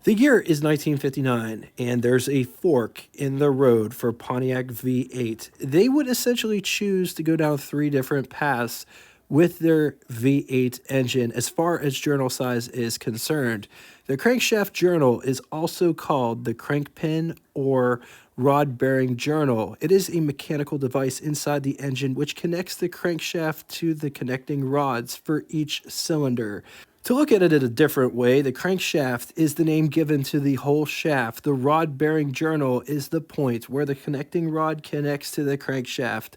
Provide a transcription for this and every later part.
The year is 1959, and there's a fork in the road for Pontiac V8. They would essentially choose to go down three different paths with their V8 engine as far as journal size is concerned. The crankshaft journal is also called the crankpin or rod bearing journal. It is a mechanical device inside the engine which connects the crankshaft to the connecting rods for each cylinder. To look at it in a different way, the crankshaft is the name given to the whole shaft. The rod bearing journal is the point where the connecting rod connects to the crankshaft.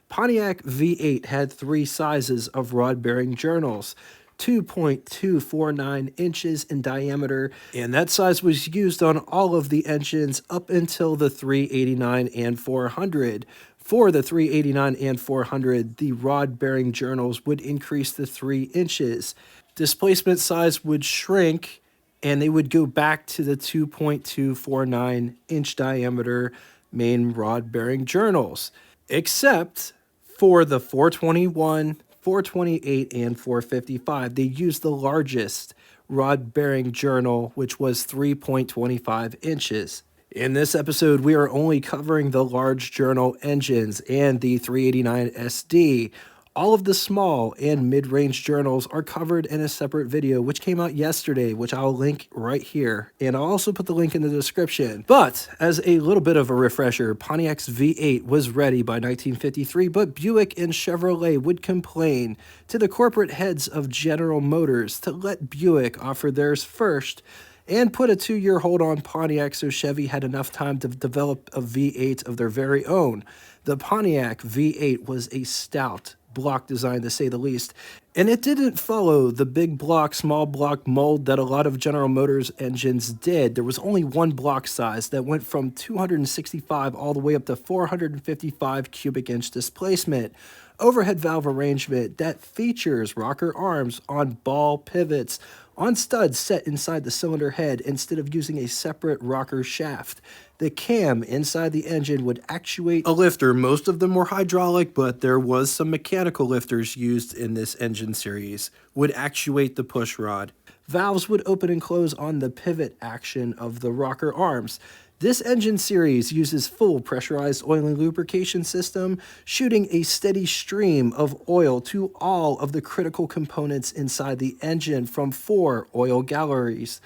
Pontiac V8 had three sizes of rod bearing journals. 2.249 inches in diameter, and that size was used on all of the engines up until the 389 and 400. For the 389 and 400, the rod bearing journals would increase to 3 inches. Displacement size would shrink, and they would go back to the 2.249 inch diameter main rod bearing journals, except for the 421, 428, and 455. They used the largest rod bearing journal, which was 3.25 inches. In this episode, we are only covering the large journal engines and the 389 SD. All of the small and mid-range journals are covered in a separate video, which came out yesterday, which I'll link right here. And I'll also put the link in the description. But as a little bit of a refresher, Pontiac's V8 was ready by 1953, but Buick and Chevrolet would complain to the corporate heads of General Motors to let Buick offer theirs first and put a 2-year hold on Pontiac so Chevy had enough time to develop a V8 of their very own. The Pontiac V8 was a stout block design, to say the least, and it didn't follow the big block, small block mold that a lot of General Motors engines did. There was only one block size that went from 265 all the way up to 455 cubic inch displacement. Overhead valve arrangement that features rocker arms on ball pivots on studs set inside the cylinder head instead of using a separate rocker shaft. The cam inside the engine would actuate a lifter. Most of them were hydraulic, but there was some mechanical lifters used in this engine series, would actuate the push rod. Valves would open and close on the pivot action of the rocker arms. This engine series uses full pressurized oil and lubrication system, shooting a steady stream of oil to all of the critical components inside the engine from 4 oil galleries,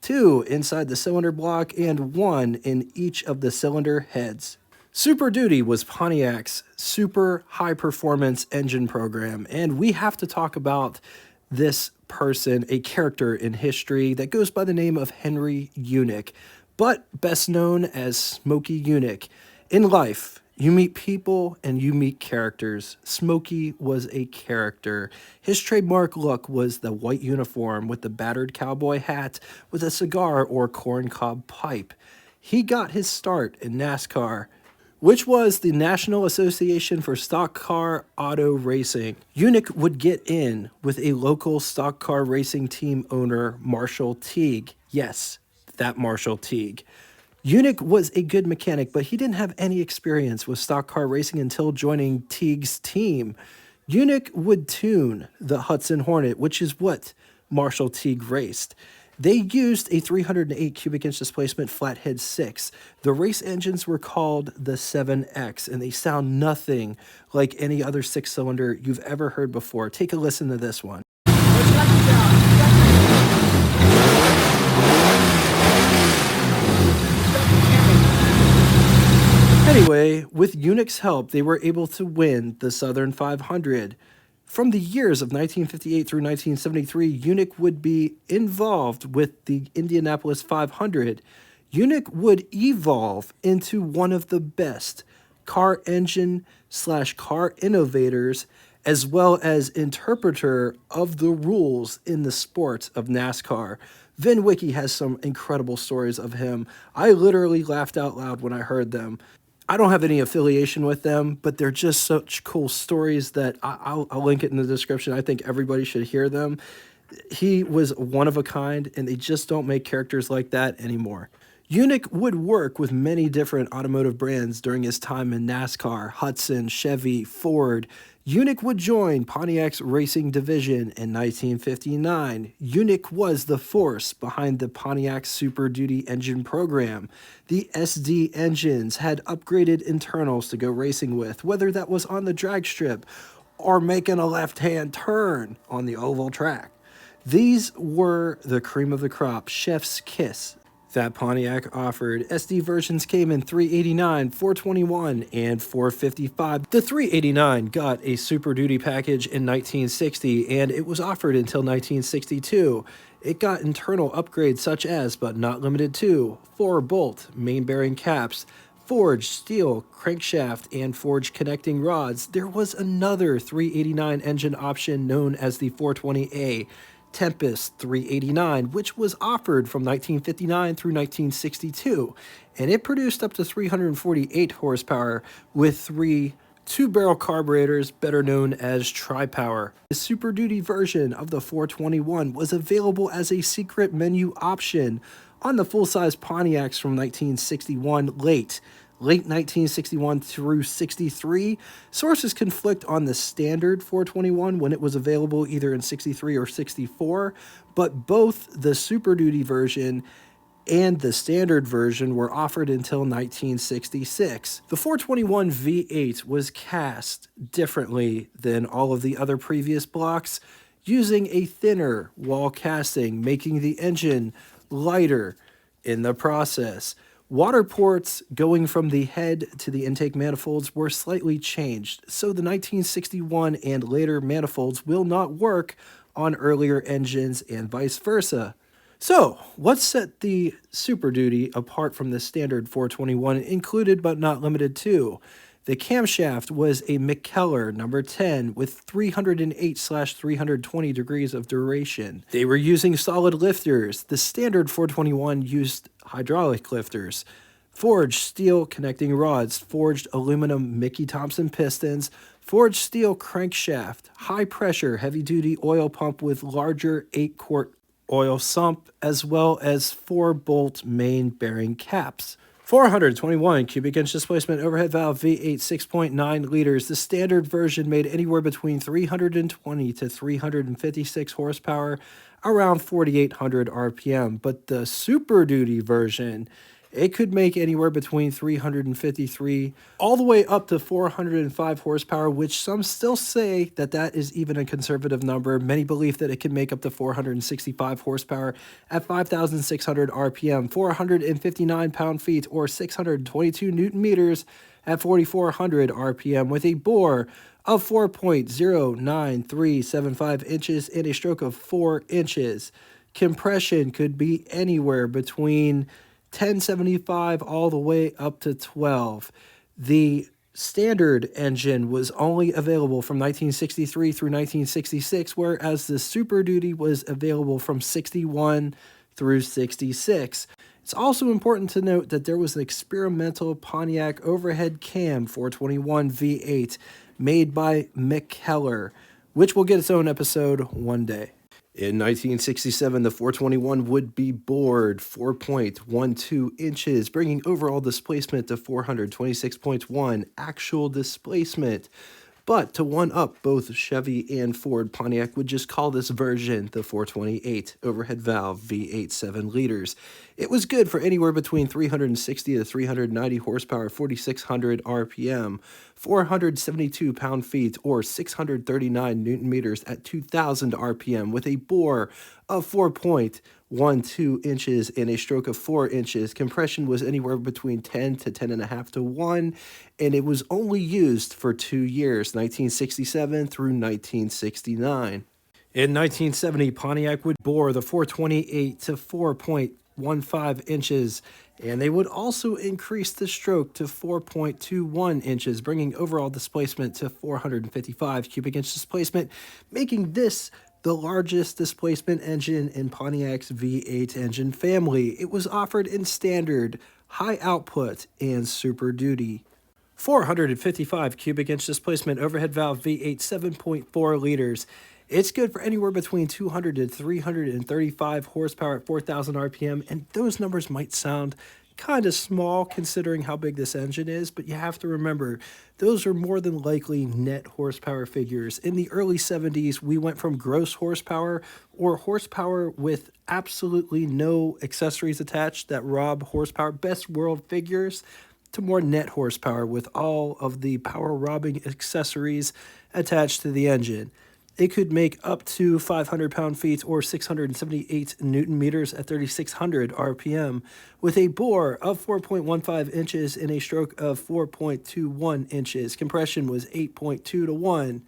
2 inside the cylinder block and 1 in each of the cylinder heads. Super Duty was Pontiac's super high performance engine program, and we have to talk about this person, a character in history that goes by the name of Henry Yunick, but best known as Smokey Yunick. In life, you meet people and you meet characters. Smokey was a character. His trademark look was the white uniform with the battered cowboy hat with a cigar or corncob pipe. He got his start in NASCAR, which was the National Association for Stock Car Auto Racing. Yunick would get in with a local stock car racing team owner, Marshall Teague. Yes, that Marshall Teague. Yunick was a good mechanic, but he didn't have any experience with stock car racing until joining Teague's team. Yunick would tune the Hudson Hornet, which is what Marshall Teague raced. They used a 308 cubic inch displacement flathead 6. The race engines were called the 7X, and they sound nothing like any other 6-cylinder you've ever heard before. Take a listen to this one. Anyway, with Yunick's help, they were able to win the Southern 500. From the years of 1958 through 1973, Yunick would be involved with the Indianapolis 500. Yunick would evolve into one of the best car engine / car innovators, as well as interpreter of the rules in the sport of NASCAR. Vin Wiki has some incredible stories of him. I literally laughed out loud when I heard them. I don't have any affiliation with them, but they're just such cool stories that I'll link it in the description. I think everybody should hear them. He was one of a kind, and they just don't make characters like that anymore. Yunick would work with many different automotive brands during his time in NASCAR: Hudson, Chevy, Ford. Yunick would join Pontiac's racing division in 1959. Yunick was the force behind the Pontiac Super Duty engine program. The SD engines had upgraded internals to go racing with, whether that was on the drag strip or making a left-hand turn on the oval track. These were the cream of the crop, chef's kiss, that Pontiac offered. SD versions came in 389, 421, and 455. The 389 got a Super Duty package in 1960, and it was offered until 1962. It got internal upgrades such as, but not limited to, 4-bolt main bearing caps, forged steel crankshaft, and forged connecting rods. There was another 389 engine option known as the 420A, Tempest 389, which was offered from 1959 through 1962, and it produced up to 348 horsepower with 3 two-barrel carburetors, better known as tri-power. The Super Duty version of the 421 was available as a secret menu option on the full-size Pontiacs from 1961 late 1961 through 63. Sources conflict on the standard 421 when it was available either in 63 or 64, but both the Super Duty version and the standard version were offered until 1966. The 421 V8 was cast differently than all of the other previous blocks, using a thinner wall casting, making the engine lighter in the process. Water ports going from the head to the intake manifolds were slightly changed, so the 1961 and later manifolds will not work on earlier engines and vice versa. So, what set the Super Duty apart from the standard 421 included but not limited to: the camshaft was a McKellar number 10 with 308/320 degrees of duration. They were using solid lifters. The standard 421 used hydraulic lifters. Forged steel connecting rods, forged aluminum Mickey Thompson pistons, forged steel crankshaft, high pressure heavy duty oil pump with larger 8-quart oil sump, as well as 4-bolt main bearing caps. 421 cubic inch displacement overhead valve V8 6.9 liters. The standard version made anywhere between 320 to 356 horsepower, around 4,800 RPM. But the Super Duty version, it could make anywhere between 353 all the way up to 405 horsepower, which some still say that that is even a conservative number. Many believe that it can make up to 465 horsepower at 5,600 RPM, 459 pound-feet, or 622 Newton meters at 4,400 RPM, with a bore of 4.09375 inches and a stroke of 4 inches. Compression could be anywhere between 1075 all the way up to 12. The standard engine was only available from 1963 through 1966, whereas the Super Duty was available from 61 through 66. It's also important to note that there was an experimental Pontiac overhead cam 421 V8 made by McKellar, which will get its own episode one day. In 1967, the 421 would be bored 4.12 inches, bringing overall displacement to 426.1 actual displacement. But to one-up both Chevy and Ford, Pontiac would just call this version the 428 overhead valve V8 7 liters. It was good for anywhere between 360 to 390 horsepower, 4,600 RPM, 472 pound-feet, or 639 Newton meters at 2,000 RPM, with a bore of 4.12 inches and a stroke of 4 inches. Compression was anywhere between 10 to 10.5 to 1, and it was only used for 2 years, 1967 through 1969. In 1970, Pontiac would bore the 428 to 4.15 inches, and they would also increase the stroke to 4.21 inches, bringing overall displacement to 455 cubic inch displacement, making this the largest displacement engine in Pontiac's V8 engine family. It was offered in standard, high output, and Super Duty. 455 cubic inch displacement overhead valve V8 7.4 liters. It's good for anywhere between 200 to 335 horsepower at 4,000 RPM, and those numbers might sound kind of small considering how big this engine is, but you have to remember those are more than likely net horsepower figures. In the early 70s, we went from gross horsepower or horsepower with absolutely no accessories attached that rob horsepower, best world figures, to more net horsepower with all of the power robbing accessories attached to the engine. It could make up to 500 pound-feet or 678 newton meters at 3,600 RPM with a bore of 4.15 inches and a stroke of 4.21 inches. Compression was 8.2 to 1.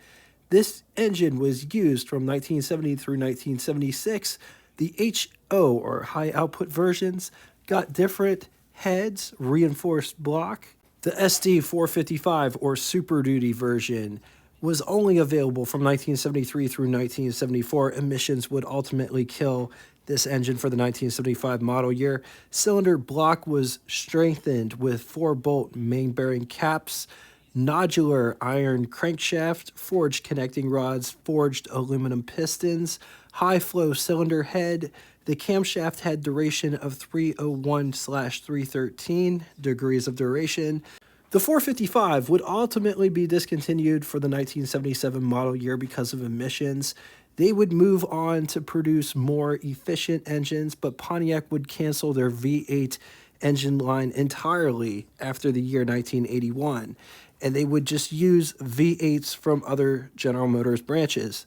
This engine was used from 1970 through 1976. The HO, or high output versions, got different heads, reinforced block. The SD 455, or Super Duty version, was only available from 1973 through 1974. Emissions would ultimately kill this engine for the 1975 model year. Cylinder block was strengthened with 4-bolt main bearing caps, nodular iron crankshaft, forged connecting rods, forged aluminum pistons, high flow cylinder head. The camshaft had duration of 301/313 degrees of duration. The 455 would ultimately be discontinued for the 1977 model year because of emissions. They would move on to produce more efficient engines, but Pontiac would cancel their V8 engine line entirely after the year 1981, and they would just use V8s from other General Motors branches.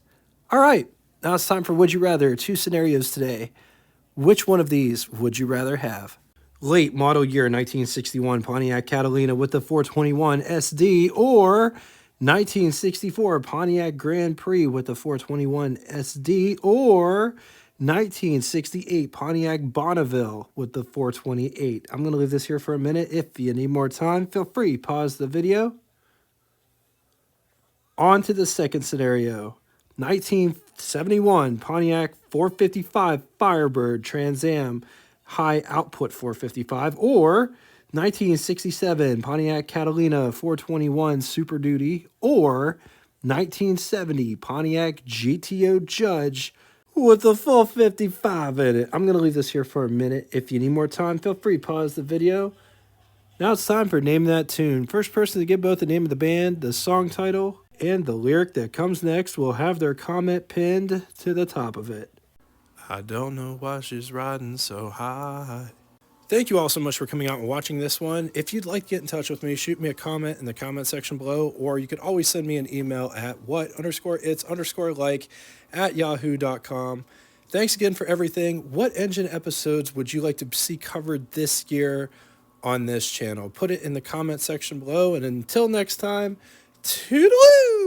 All right, now it's time for Would You Rather. 2 scenarios today. Which one of these would you rather have? Late model year 1961 Pontiac Catalina with the 421 SD, or 1964 Pontiac Grand Prix with the 421 SD, or 1968 Pontiac Bonneville with the 428. I'm going to leave this here for a minute. If you need more time, feel free, pause the video. On to the second scenario. 1971 Pontiac 455 Firebird Trans Am high output 455, or 1967 Pontiac Catalina 421 Super Duty, or 1970 Pontiac GTO Judge with the 455 in it. I'm going to leave this here for a minute. If you need more time, feel free, pause the video. Now it's time for Name That Tune. First person to get both the name of the band, the song title, and the lyric that comes next will have their comment pinned to the top of it. I don't know why she's riding so high. Thank you all so much for coming out and watching this one. If you'd like to get in touch with me, shoot me a comment in the comment section below, or you could always send me an email at what_its_like@yahoo.com. Thanks again for everything. What engine episodes would you like to see covered this year on this channel? Put it in the comment section below, and until next time, toodaloo!